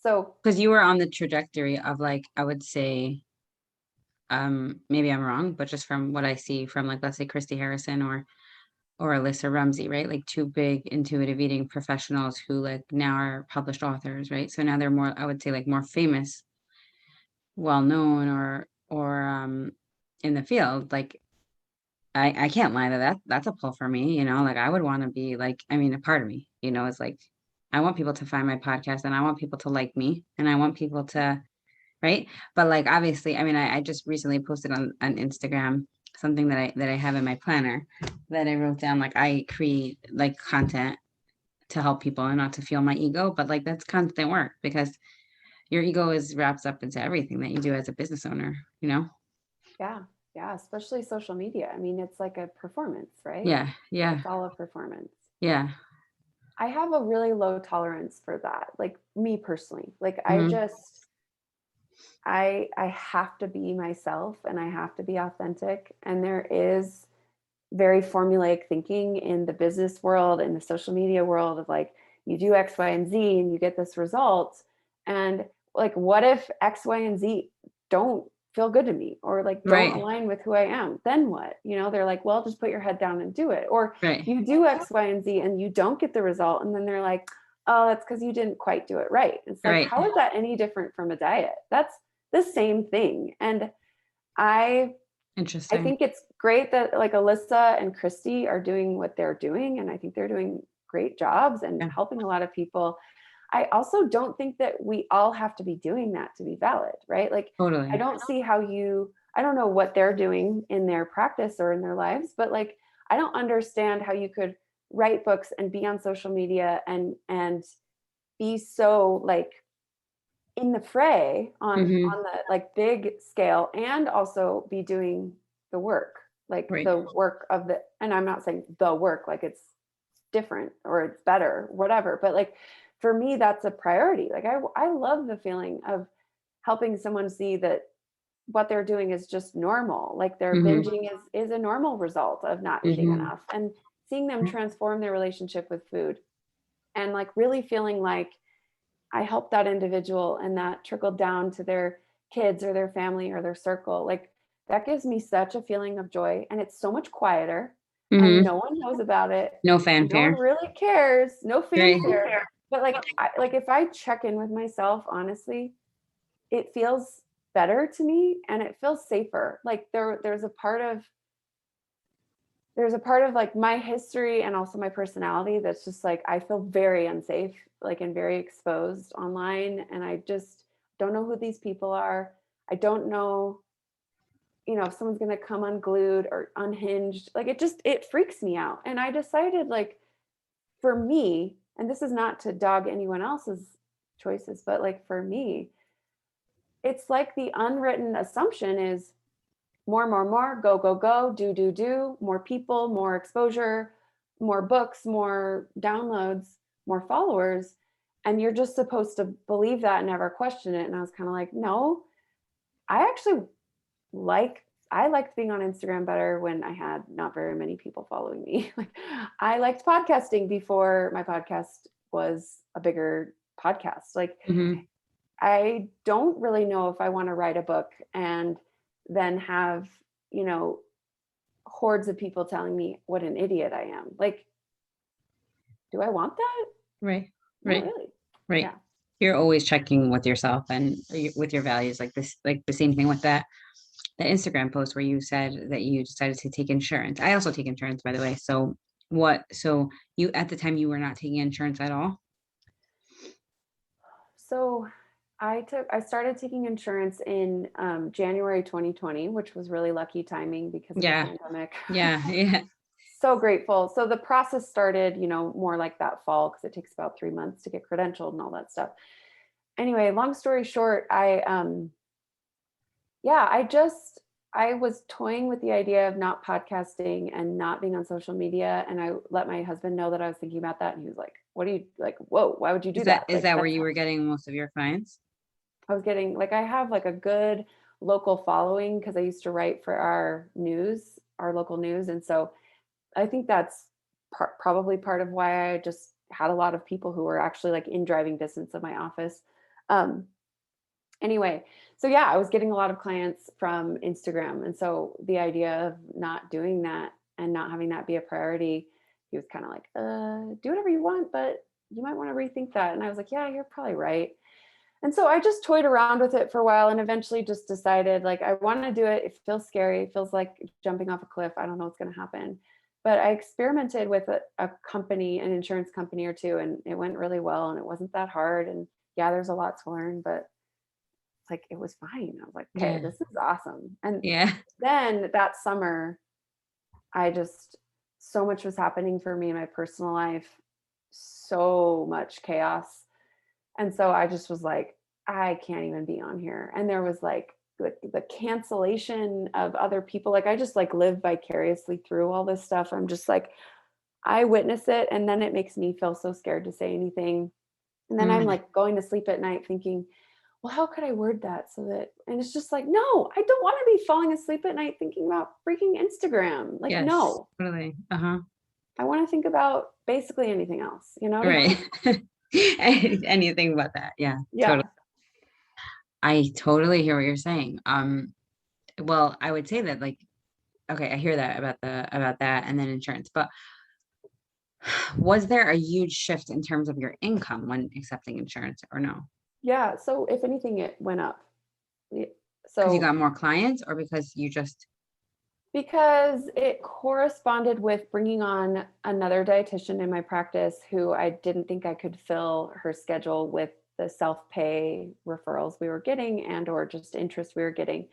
So, Because you were on the trajectory of like, I would say, maybe I'm wrong, but just from what I see from like, let's say Christy Harrison or Alyssa Rumsey, right? Like two big intuitive eating professionals who like now are published authors, right? So now they're more, I would say like more famous, well known or in the field. Like I can't lie to that. That's a pull for me, you know, like I would want to be like, I mean, a part of me, you know, is like I want people to find my podcast and I want people to like me and I want people to, right? But like obviously, I mean, I just recently posted on Instagram something that I have in my planner that I wrote down like I create like content to help people and not to feel my ego, but like that's constant work because your ego is wraps up into everything that you do as a business owner, you know? yeah. Yeah. Especially social media. I mean, it's like a performance, right? Yeah, yeah, It's all a performance. yeah. I have a really low tolerance for that. Like, me personally, like, Hmm. I have to be myself and I have to be authentic. And there is very formulaic thinking in the business world, in the social media world of like, you do X, Y, and Z and you get this result. And like, what if X, Y, and Z don't feel good to me or like don't Right, align with who I am? Then what? You know, they're like, well, just put your head down and do it. Or right, you do X, Y, and Z and you don't get the result. And then they're like, oh, that's because you didn't quite do it right. It's like, right. how is that any different from a diet? That's the same thing. And I I Interesting. think it's great that like Alyssa and Christy are doing what they're doing. And I think they're doing great jobs and Yeah, helping a lot of people. I also don't think that we all have to be doing that to be valid, right? Like, I totally. don't see how I don't know what they're doing in their practice or in their lives, but like, I don't understand how you could write books and be on social media and be so like in the fray Hmm. on the like big scale and also be doing the work, like Right. the work of the, and I'm not saying the work like it's different or it's better whatever, but like for me that's a priority. Like I love the feeling of helping someone see that what they're doing is just normal, like their Hmm. binging is a normal result of not eating Hmm. enough, and seeing them transform their relationship with food and like really feeling like I helped that individual and that trickled down to their kids or their family or their circle. Like, that gives me such a feeling of joy. And it's so much quieter and Hmm. no one knows about it. No No one fanfare. really cares. No Right. fanfare. But like if I check in with myself, honestly, it feels better to me and it feels safer. Like there's a part of like my history and also my personality that's just like I feel very unsafe, like, and very exposed online, and I just don't know who these people are. I don't know, if someone's going to come unglued or unhinged. Like, it freaks me out. And I decided, like, for me, and this is not to dog anyone else's choices, but like for me, it's like the unwritten assumption is more, go, go, go, do, more people, more exposure, more books, more downloads, more followers. And you're just supposed to believe that and never question it. And I was kind of like, no, I actually like I liked being on Instagram better when I had not very many people following me. Like I liked podcasting before my podcast was a bigger podcast. Like Hmm. I don't really know if I want to write a book and then have, you know, hordes of people telling me what an idiot I am. Like, do I want that? Right. Not Right. really. Right. Yeah. You're always checking with yourself and with your values, like this, like the same thing with that Instagram post where you said that you decided to take insurance. I also take insurance, by the way. So you, at the time, you were not taking insurance at all? So I started taking insurance in January 2020, which was really lucky timing because of the Yeah. pandemic. Yeah. Yeah. So grateful. So the process started, more like that fall because it takes about 3 months to get credentialed and all that stuff. Anyway, long story short, yeah, I was toying with the idea of not podcasting and not being on social media. And I let my husband know that I was thinking about that. And he was like, what do you like? Whoa, why would you do that? Is Like that where that's you were getting most of your clients? I was getting like I have like a good local following because I used to write for our local news. And so I think that's probably part of why I just had a lot of people who were actually like in driving distance of my office. Um, anyway, so yeah, I was getting a lot of clients from Instagram. And so the idea of not doing that and not having that be a priority, he was kind of like, do whatever you want, but you might want to rethink that. And I was like, yeah, you're probably right. And so I just toyed around with it for a while and eventually just decided like I want to do it. It feels scary. It feels like jumping off a cliff. I don't know what's going to happen. But I experimented with a company, an insurance company or two, and it went really well and it wasn't that hard. And yeah, there's a lot to learn, but like it was fine. I was like, okay, Yeah. this is awesome. And Yeah. then that summer, I just so much was happening for me in my personal life, so much chaos. And so I just was like, I can't even be on here. And there was like the cancellation of other people. Like I just like live vicariously through all this stuff. I'm just like, I witness it and then it makes me feel so scared to say anything. And then I'm Mm, like going to sleep at night thinking, well, how could I word that so that, and it's just like, no, I don't want to be falling asleep at night thinking about freaking Instagram. Like, yes. no, Totally. Uh-huh. I want to think about basically anything else. You know what I Right. mean? Anything but that. Yeah. Totally. Yeah. I totally hear what you're saying. Well, I would say that, like, okay, I hear that about that and then insurance, but was there a huge shift in terms of your income when accepting insurance or no? Yeah. So if anything, it went up. Y- Because you So got more clients or because you just, because it corresponded with bringing on another dietitian in my practice who I didn't think I could fill her schedule with the self-pay referrals we were getting and or just interest we were getting.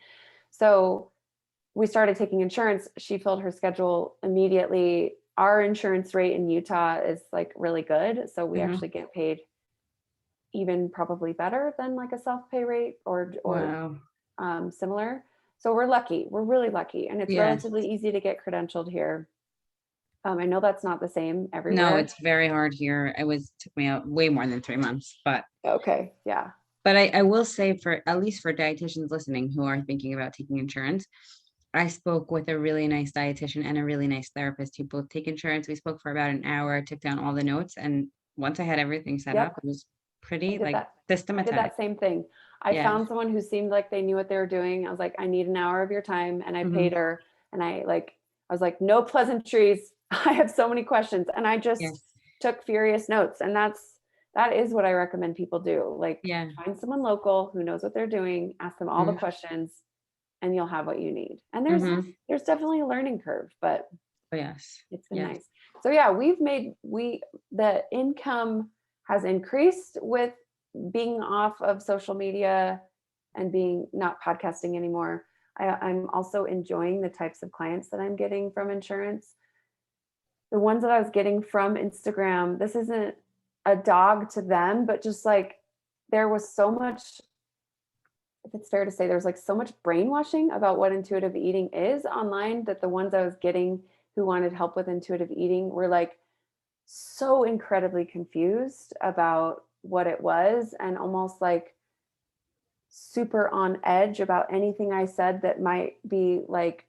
So we started taking insurance. She filled her schedule immediately. Our insurance rate in Utah is like really good. So we Mhm. actually get paid even probably better than like a self-pay rate or Wow. similar. So we're lucky. We're really lucky. And it's Yes. relatively easy to get credentialed here. I know that's not the same No, everywhere. it's very hard here. Took me out way more than 3 months, Okay. Yeah. but I will say, for at least for dietitians listening who are thinking about taking insurance, I spoke with a really nice dietitian and a really nice therapist who both take insurance. We spoke for about an hour, took down all the notes, and once I had everything set up, Yep. it was I pretty did like that. I did systematic. that same thing. I Yeah. found someone who seemed like they knew what they were doing. I was like, I need an hour of your time. And I paid Hmm. her. And I was like, no pleasantries. I have so many questions. And I just Yes. took furious notes. And that is what I recommend people do. Like Yeah. find someone local who knows what they're doing, ask them all the Hmm. questions, and you'll have what you need. And Hmm. there's definitely a learning curve, but Oh, yes. it's been Yes. nice. So yeah, the income has increased with being off of social media and being not podcasting anymore. I'm also enjoying the types of clients that I'm getting from insurance. The ones that I was getting from Instagram, this isn't a dog to them, but just like there was so much, if it's fair to say, there's like so much brainwashing about what intuitive eating is online that the ones I was getting who wanted help with intuitive eating were like so incredibly confused about what it was and almost like super on edge about anything I said that might be like,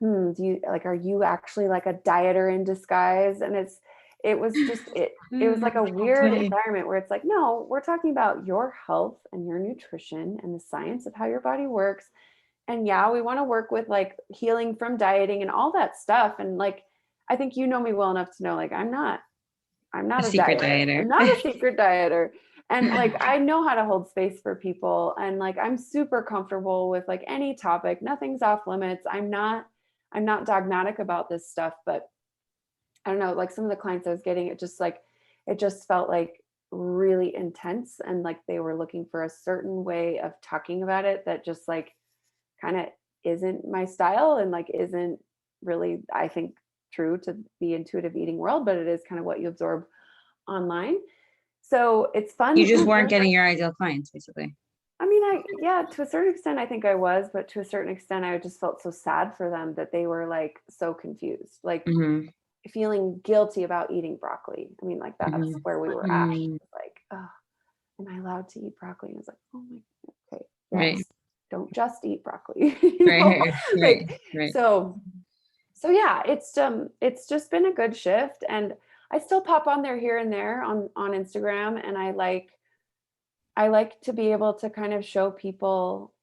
do you like, are you actually like a dieter in disguise? And it was just, it was like a weird environment where it's like, no, we're talking about your health and your nutrition and the science of how your body works. And yeah, we want to work with like healing from dieting and all that stuff. And like, I think you know me well enough to know, like, I'm not A a secret dieter. dieter. I'm not a secret dieter. And like, I know how to hold space for people. And like, I'm super comfortable with like any topic. Nothing's off limits. I'm not dogmatic about this stuff, but I don't know, like some of the clients I was getting, it just felt like really intense. And like, they were looking for a certain way of talking about it that just like kind of isn't my style and like isn't really, I think, true to the intuitive eating world, but it is kind of what you absorb online. So it's fun. You just weren't getting your ideal clients, basically. I mean, yeah, to a certain extent, I think I was, but to a certain extent, I just felt so sad for them that they were like so confused, like feeling guilty about eating broccoli. I mean, like that's where we were at. Like, oh, am I allowed to eat broccoli? And I was like, oh my, okay, yes. Right. Don't just eat broccoli. Right. Like, so yeah, it's just been a good shift. And I still pop on there here and there on Instagram. And I like to be able to kind of show people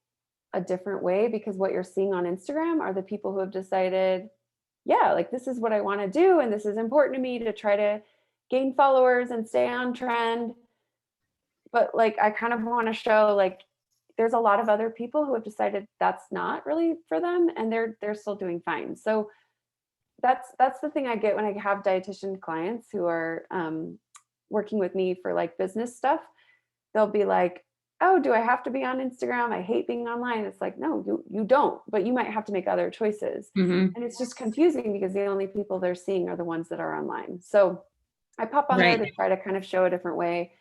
a different way, because what you're seeing on Instagram are the people who have decided, yeah, like this is what I want to do. And this is important to me to try to gain followers and stay on trend. But like, I kind of want to show like, there's a lot of other people who have decided that's not really for them, and they're still doing fine. So that's the thing I get when I have dietitian clients who are working with me for like business stuff. They'll be like, oh, do I have to be on Instagram? I hate being online. It's like, no, you don't, but you might have to make other choices. And it's just confusing because the only people they're seeing are the ones that are online. So I pop on there to try to kind of show a different way.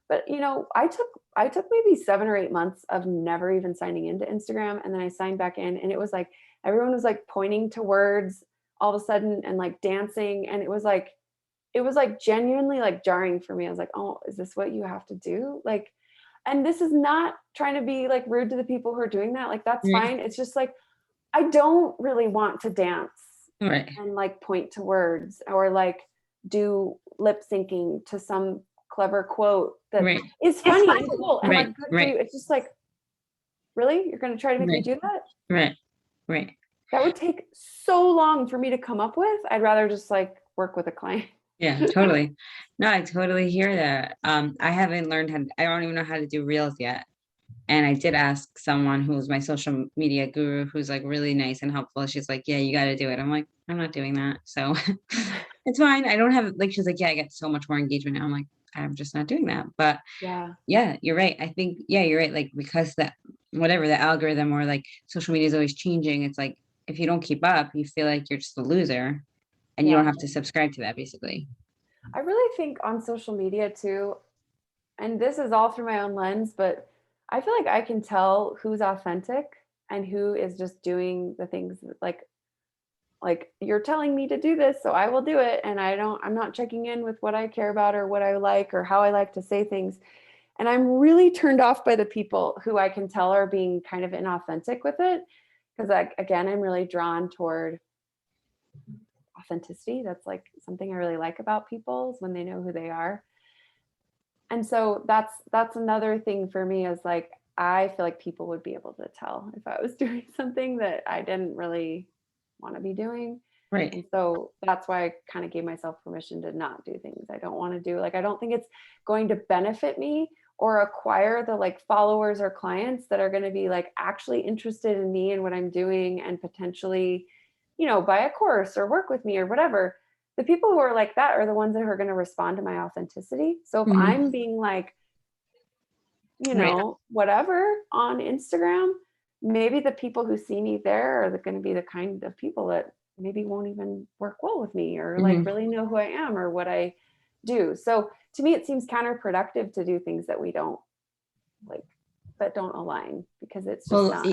But you know, I took maybe 7 or 8 months of never even signing into Instagram. And then I signed back in, and it was like everyone was like pointing to words all of a sudden and like dancing. And it was like genuinely like jarring for me. I was like, oh, is this what you have to do? Like, and this is not trying to be like rude to the people who are doing that. Like, that's fine. It's just like, I don't really want to dance and like point to words or like do lip syncing to some clever quote that is funny and cool and like good for you. It's just like, really? You're going to try to make me do that? Right. That would take so long for me to come up with. I'd rather just like work with a client. Yeah, totally. No, I totally hear that. I haven't learned I don't even know how to do reels yet. And I did ask someone who's my social media guru, who's like really nice and helpful. She's like, yeah, you got to do it. I'm like, I'm not doing that. So it's fine. I don't have like, she's like, yeah, I get so much more engagement now. I'm like, I'm just not doing that. But yeah, you're right. I think, yeah, you're right. Like, because that, whatever the algorithm or like social media is always changing. It's like, if you don't keep up, you feel like you're just a loser and you don't have to subscribe to that, basically. I really think on social media too, and this is all through my own lens, but I feel like I can tell who's authentic and who is just doing the things like you're telling me to do this, so I will do it. And I'm not checking in with what I care about or what I like or how I like to say things. And I'm really turned off by the people who I can tell are being kind of inauthentic with it. Because again, I'm really drawn toward authenticity. That's like something I really like about people, is when they know who they are. And so that's another thing for me, is like, I feel like people would be able to tell if I was doing something that I didn't really want to be doing. And so that's why I kind of gave myself permission to not do things I don't want to do. Like, I don't think it's going to benefit me or acquire the like followers or clients that are going to be like actually interested in me and what I'm doing and potentially, you know, buy a course or work with me or whatever. The people who are like that are the ones that are going to respond to my authenticity. So if I'm being like, you know, whatever on Instagram, maybe the people who see me there are going to be the kind of people that maybe won't even work well with me or like really know who I am or what I do. So to me, it seems counterproductive to do things that we don't like, that don't align, because it's just not.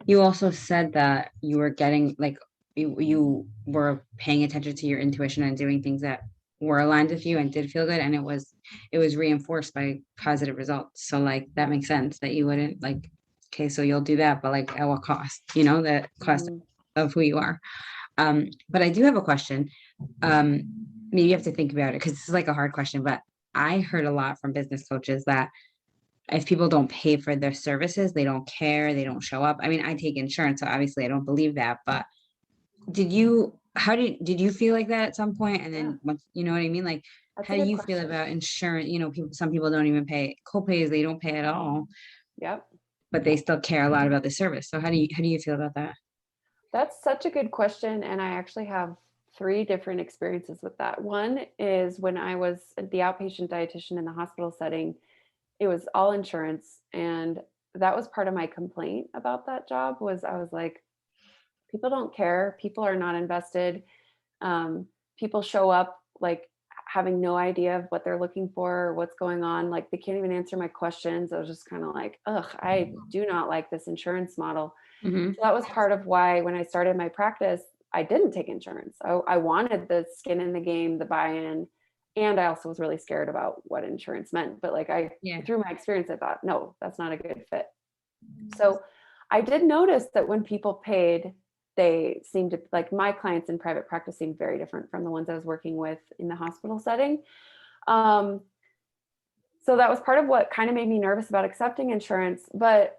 You also said that you were getting like, you were paying attention to your intuition and doing things that were aligned with you and did feel good, and it was reinforced by positive results. So like that makes sense that you wouldn't like, okay, so you'll do that, but like at what cost? That cost Mhm. of who you are. But I do have a question. Maybe you have to think about it because this is like a hard question, but I heard a lot from business coaches that if people don't pay for their services, they don't care, they don't show up. I mean, I take insurance, so obviously I don't believe that, but did you feel like that at some point? And Yeah, then once, you know what I mean? Like, that's how a do good you feel question. about insurance? Some people don't even pay co-pays, they don't pay at all, Yep. but they still care a lot about the service. So how do you feel about that? That's such a good question. And I actually have three different experiences with that. One is when I was the outpatient dietitian in the hospital setting, it was all insurance. And that was part of my complaint about that job was I was like, people don't care. People are not invested. People show up like having no idea of what they're looking for or what's going on. Like they can't even answer my questions. I was just kind of like, ugh, I do not like this insurance model. Hmm. So that was part of why when I started my practice, I didn't take insurance. I wanted the skin in the game, the buy-in, and I also was really scared about what insurance meant. But like Yeah. through my experience, I thought, no, that's not a good fit. So I did notice that when people paid, they seemed to like my clients in private practice seemed very different from the ones I was working with in the hospital setting. Um, so that was part of what kind of made me nervous about accepting insurance. But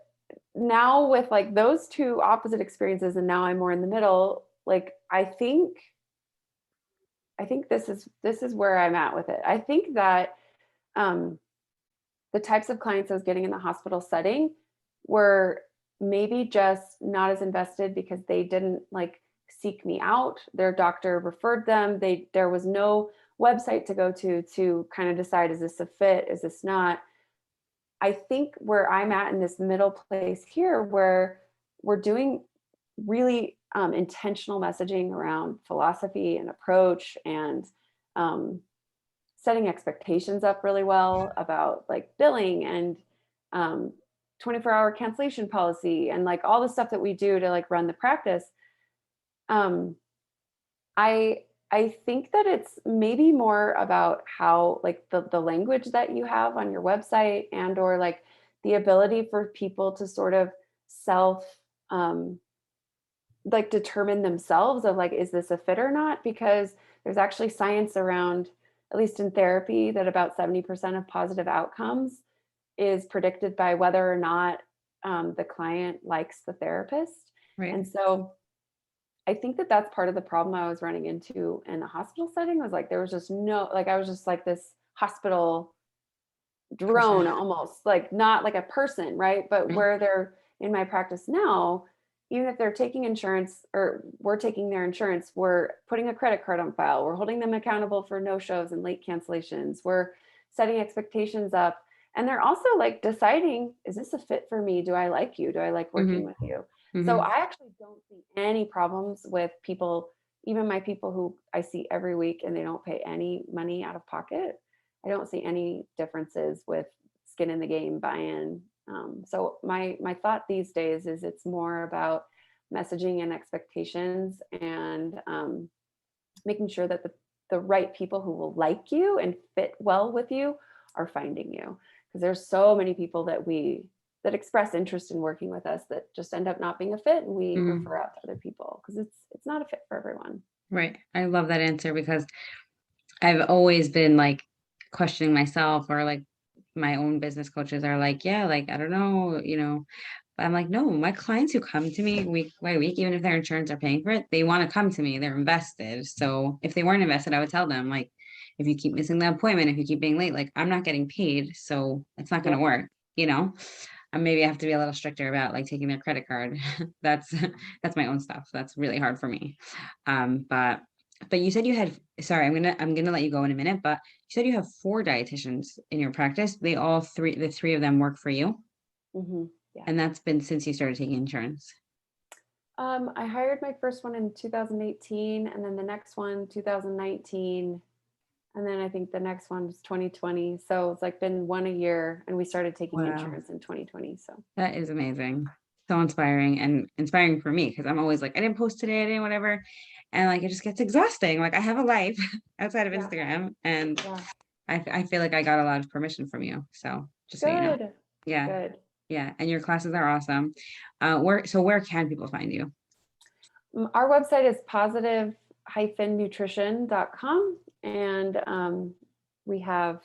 now with like those two opposite experiences, and now I'm more in the middle, like I think this is where I'm at with it. I think that um, the types of clients I was getting in the hospital setting were maybe just not as invested because they didn't like seek me out. Their doctor referred them. There was no website to go to kind of decide, is this a fit? Is this not? I think where I'm at in this middle place here, where we're doing really intentional messaging around philosophy and approach and um, setting expectations up really well about like billing and um, 24-hour cancellation policy and like all the stuff that we do to like run the practice. Um, I I think that it's maybe more about how like the language that you have on your website and or like the ability for people to sort of self um, like determine themselves of like, is this a fit or not? Because there's actually science around, at least in therapy, that about 70% of positive outcomes is predicted by whether or not the client likes the therapist. Right. And so I think that that's part of the problem I was running into in the hospital setting was like, there was just no, like, I was just like this hospital Person. drone almost like not like a person, right? But Right. where they're in my practice now, even if they're taking insurance or we're taking their insurance, we're putting a credit card on file, we're holding them accountable for no shows and late cancellations, we're setting expectations up, and they're also like deciding, is this a fit for me? Do I like you? Do I like working Hmm. with you? So Hmm. I actually don't see any problems with people, even my people who I see every week and they don't pay any money out of pocket. I don't see any differences with skin in the game buy-in. So my thought these days is it's more about messaging and expectations and making sure that the right people who will like you and fit well with you are finding you, because there's so many people that express interest in working with us that just end up not being a fit and we Hmm. refer out to other people because it's not a fit for everyone. Right. I love that answer because I've always been like questioning myself, or like my own business coaches are like, yeah, like, I don't know, but I'm like, no, my clients who come to me week by week, even if their insurance are paying for it, they want to come to me. They're invested. So if they weren't invested, I would tell them, like, if you keep missing the appointment, if you keep being late, like, I'm not getting paid. So it's not going to Yep. work, you know? And maybe I have to be a little stricter about like taking their credit card. That's that's my own stuff. That's really hard for me. But you said you had, sorry, I'm gonna let you go in a minute, but you said you have four dietitians in your practice. The three of them work for you. Yeah. And that's been since you started taking insurance. I hired my first one in 2018, and then the next one 2019, and then I think the next one was 2020. So it's like been one a year, and we started taking Wow. insurance in 2020. So That is amazing. so inspiring, and inspiring for me, because I'm always like, I didn't post today, I didn't whatever. And like, it just gets exhausting. Like, I have a life outside of Yeah. Instagram, and Yeah. I feel like I got a lot of permission from you. So just so you know. Good. Yeah. Good. Yeah. And your classes are awesome. Where can people find you? Our website is positive-nutrition.com. And we have,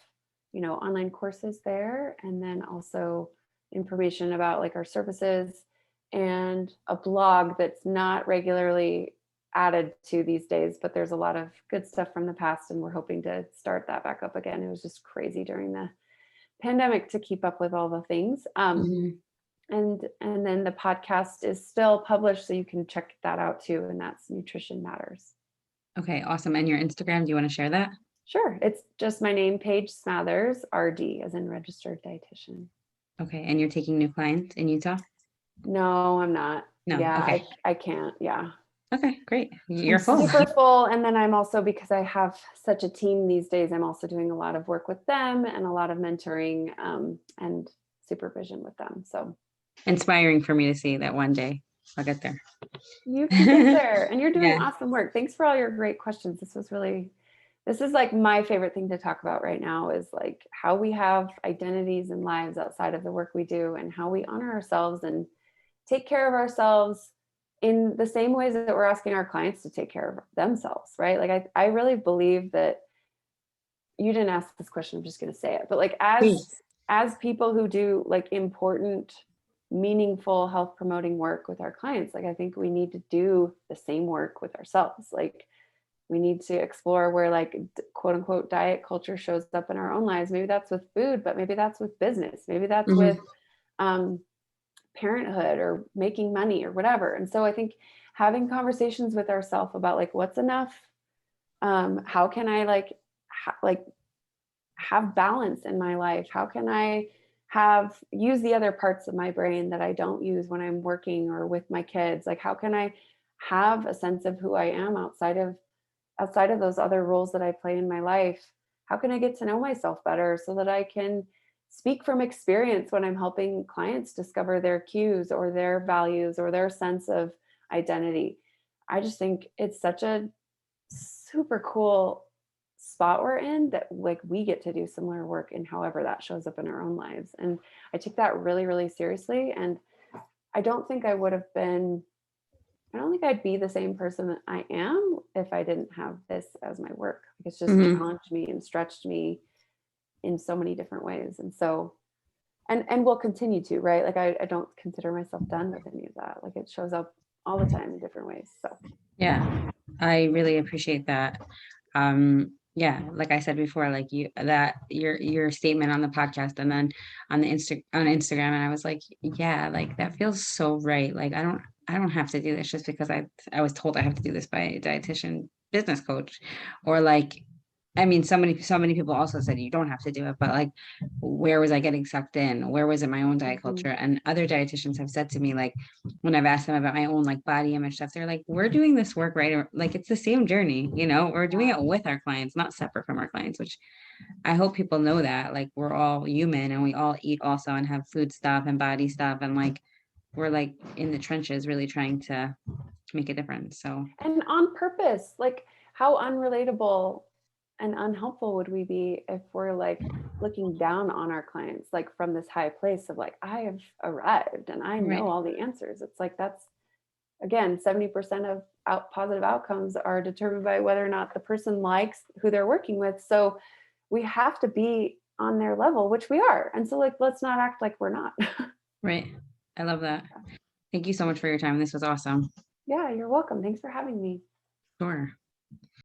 online courses there, and then also information about like our services, and a blog that's not regularly added to these days, but there's a lot of good stuff from the past, and we're hoping to start that back up again. It was just crazy during the pandemic to keep up with all the things. Mhm. And then the podcast is still published, so you can check that out too, and that's Nutrition Matters. Okay, awesome. And your Instagram, do you want to share that? Sure. It's just my name, Paige Smathers, RD, as in registered dietitian. Okay. And you're taking new clients in Utah? No, I'm not. No. Yeah, Okay. I can't. Yeah. Okay, great. I'm You're full. super full. And then I'm also, because I have such a team these days, I'm also doing a lot of work with them and a lot of mentoring and supervision with them. So Inspiring for me to see that one day I'll get there. you can get there, and you're doing Yeah. awesome work. Thanks for all your great questions. This is like my favorite thing to talk about right now, is like how we have identities and lives outside of the work we do, and how we honor ourselves and take care of ourselves in the same ways that we're asking our clients to take care of themselves, right? Like I really believe that, you didn't ask this question, I'm just going to say it, but like Please. as people who do like important, meaningful health promoting work with our clients, like I think we need to do the same work with ourselves. Like we need to explore where like quote unquote diet culture shows up in our own lives. Maybe that's with food, but maybe that's with business. Maybe that's Mhm. with parenthood or making money or whatever. And so I think having conversations with ourselves about like what's enough, how can I like have balance in my life? How can I use the other parts of my brain that I don't use when I'm working or with my kids? Like how can I have a sense of who I am outside of those other roles that I play in my life? How can I get to know myself better so that I can speak from experience when I'm helping clients discover their cues or their values or their sense of identity? I just think it's such a super cool spot we're in, that like we get to do similar work in however that shows up in our own lives. And I take that really, really seriously. And I don't think I would have been, I don't think I'd be the same person that I am if I didn't have this as my work. Like it's just Mhm. challenged me and stretched me in so many different ways. And so, and will continue to, right? Like I don't consider myself done with any of that. Like it shows up all the time in different ways. So Yeah, I really appreciate that. Yeah, like I said before, like your statement on the podcast, and then on Instagram, and I was like, yeah, like that feels so right. Like I don't have to do this just because I was told I have to do this by a dietitian business coach, or like, I mean, so many people also said you don't have to do it, but like, where was I getting sucked in? Where was it my own diet mhm. culture? And other dietitians have said to me, like, when I've asked them about my own like body image stuff, they're like, we're doing this work, right? Or like, it's the same journey, we're doing Yeah. it with our clients, not separate from our clients, which I hope people know that, like, we're all human and we all eat also and have food stuff and body stuff. And like, we're like in the trenches really trying to make a difference. So And on purpose, like how unrelatable and unhelpful would we be if we're like looking down on our clients, like from this high place of like, I have arrived and I right. know all the answers. It's like, that's again, 70% of positive outcomes are determined by whether or not the person likes who they're working with. So we have to be on their level, which we are. And so like, let's not act like we're not. Right. I love that. Thank you so much for your time. This was awesome. Yeah, you're welcome. Thanks for having me. Sure.